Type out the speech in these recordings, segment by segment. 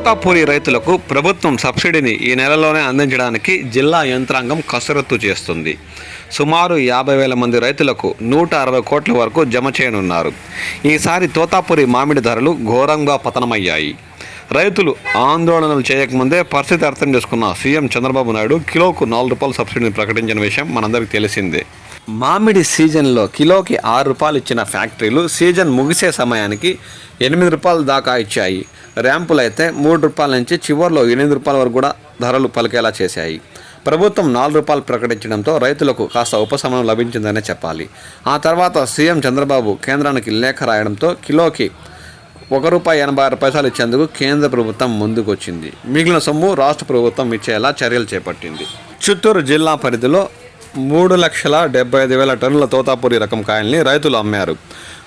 తోతాపూరి రైతులకు ప్రభుత్వం సబ్సిడీని ఈ నెలలోనే అందించడానికి జిల్లా యంత్రాంగం కసరత్తు చేస్తుంది. సుమారు 50,000 మంది రైతులకు 160 కోట్ల వరకు జమ చేయనున్నారు. ఈసారి తోతాపూరి మామిడి ధరలు ఘోరంగా పతనమయ్యాయి. రైతులు ఆందోళనలు చేయకముందే పరిస్థితి అర్థం చేసుకున్న సీఎం చంద్రబాబు నాయుడు కిలోకు ₹4 సబ్సిడీని ప్రకటించిన విషయం మనందరికీ తెలిసిందే. మామిడి సీజన్లో కిలోకి ₹6 ఇచ్చిన ఫ్యాక్టరీలు సీజన్ ముగిసే సమయానికి ₹8 దాకా ఇచ్చాయి. ర్యాంపులు అయితే ₹3 నుంచి చివరిలో ₹8 వరకు కూడా ధరలు పలికేలా చేశాయి. ప్రభుత్వం ₹4 ప్రకటించడంతో రైతులకు కాస్త ఉపశమనం లభించిందనే చెప్పాలి. ఆ తర్వాత సీఎం చంద్రబాబు కేంద్రానికి లేఖ రాయడంతో కిలోకి ₹1.86 ఇచ్చేందుకు కేంద్ర ప్రభుత్వం ముందుకొచ్చింది. మిగిలిన సొమ్ము రాష్ట్ర ప్రభుత్వం ఇచ్చేలా చర్యలు చేపట్టింది. చిత్తూరు జిల్లా పరిధిలో 3,75,000 టన్నుల తోతాపూరి రకం కాయల్ని రైతులు అమ్మారు.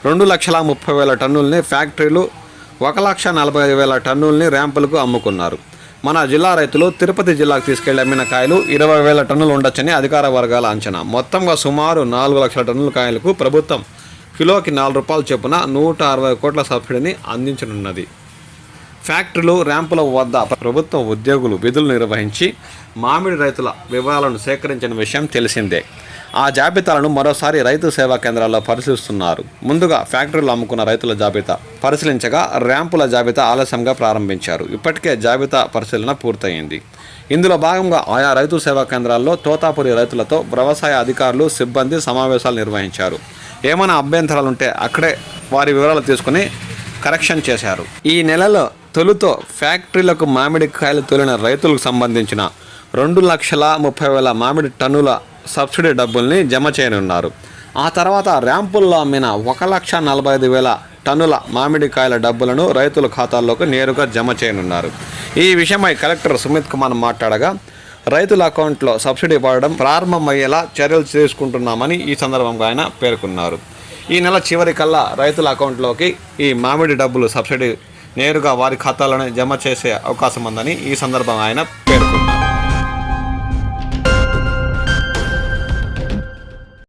2,30,000 టన్నుల్ని ఫ్యాక్టరీలు, 1,45,000 టన్నుల్ని ర్యాంపులకు అమ్ముకున్నారు. మన జిల్లా రైతులు తిరుపతి జిల్లాకు తీసుకెళ్లి అమ్మిన కాయలు 20,000 టన్నులు ఉండొచ్చని అధికార వర్గాల అంచనా. మొత్తంగా సుమారు 4 లక్షల టన్నుల కాయలకు ప్రభుత్వం కిలోకి ₹4 చొప్పున 160 కోట్ల సబ్సిడీని అందించనున్నది. ఫ్యాక్టరీలు, ర్యాంపుల వద్ద ప్రభుత్వ ఉద్యోగులు విధులు నిర్వహించి మామిడి రైతుల వివరాలను సేకరించిన విషయం తెలిసిందే. ఆ జాబితాలను మరోసారి రైతు సేవా కేంద్రాల్లో పరిశీలిస్తున్నారు. ముందుగా ఫ్యాక్టరీలు అమ్ముకున్న రైతుల జాబితా పరిశీలించగా ర్యాంపుల జాబితా ఆలస్యంగా ప్రారంభించారు. ఇప్పటికే జాబితా పరిశీలన పూర్తయింది. ఇందులో భాగంగా ఆయా రైతు సేవా కేంద్రాల్లో తోతాపూరి రైతులతో వ్యవసాయ అధికారులు, సిబ్బంది సమావేశాలు నిర్వహించారు. ఏమైనా అభ్యంతరాలుంటే అక్కడే వారి వివరాలు తీసుకుని కరెక్షన్ చేశారు. ఈ నెలలో తొలుతో ఫ్యాక్టరీలకు మామిడికాయలు తోలిన రైతులకు సంబంధించిన 2,30,000 మామిడి టన్నుల సబ్సిడీ డబ్బుల్ని జమ చేయనున్నారు. ఆ తర్వాత ర్యాంపుల్లో అమ్మిన 1,45,000 టన్నుల మామిడికాయల డబ్బులను రైతుల ఖాతాల్లోకి నేరుగా జమ చేయనున్నారు. ఈ విషయమై కలెక్టర్ సుమిత్ కుమార్ మాట్లాడగా, రైతుల అకౌంట్లో సబ్సిడీ పడడం ప్రారంభమయ్యేలా చర్యలు తీసుకుంటున్నామని ఈ సందర్భంగా ఆయన పేర్కొన్నారు. ఈ నెల చివరికల్లా రైతుల అకౌంట్లోకి ఈ మామిడి డబ్బులు సబ్సిడీ నేరుగా వారి ఖాతాలోనే జమ చేసే అవకాశం ఉందని ఈ సందర్భంగా ఆయన పేర్కొన్నారు.